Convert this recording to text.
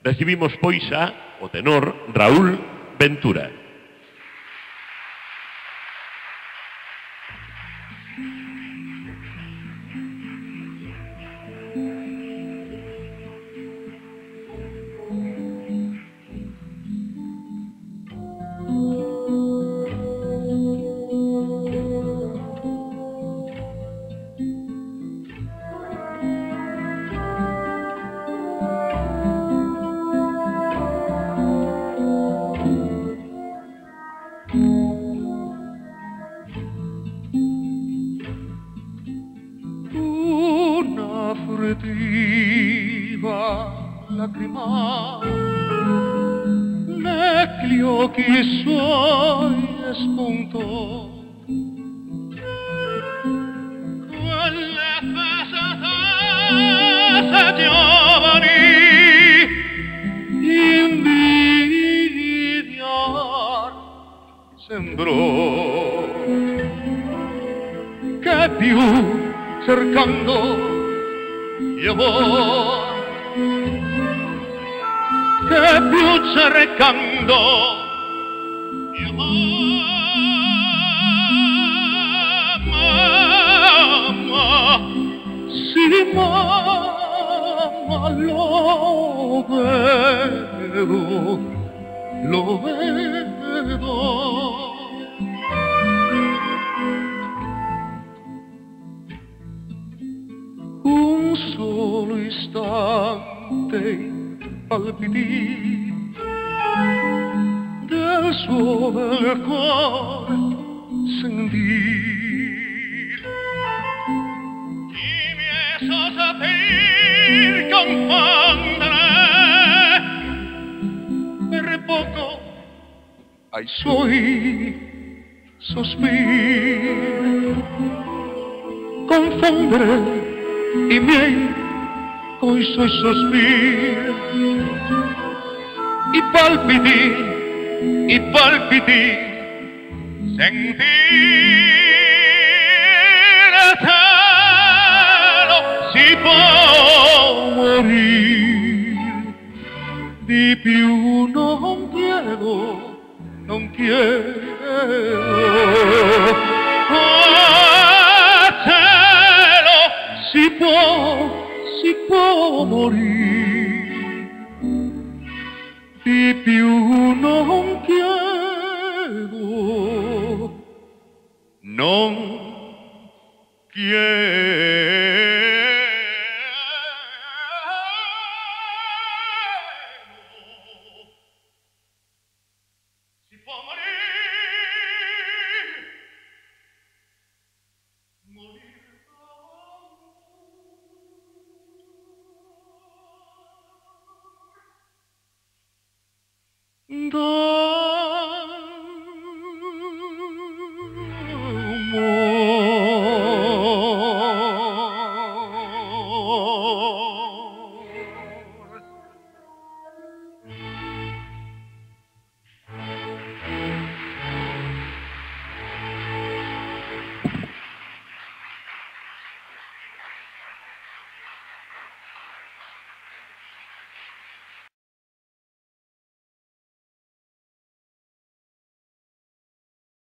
Recibimos pois o tenor Raúl Ventura. Una furtiva lacrima negli occhi suoi spuntò. Quelle fesate giovani invidiar sembrò, che più cercando llevó, che più cercando llevó. Mamma, sì, mamma, lo vedo. Un solo istante palpiti del suo bel cuore sentir, y me hizo saber confondere per poco ai suoi sospiri, confondere i miei coi suoi sospiri, i palpiti, sentire cielo si può morire, di più non chiedo, non chiedo. Si può morire, di più non chiedo, non chiedo.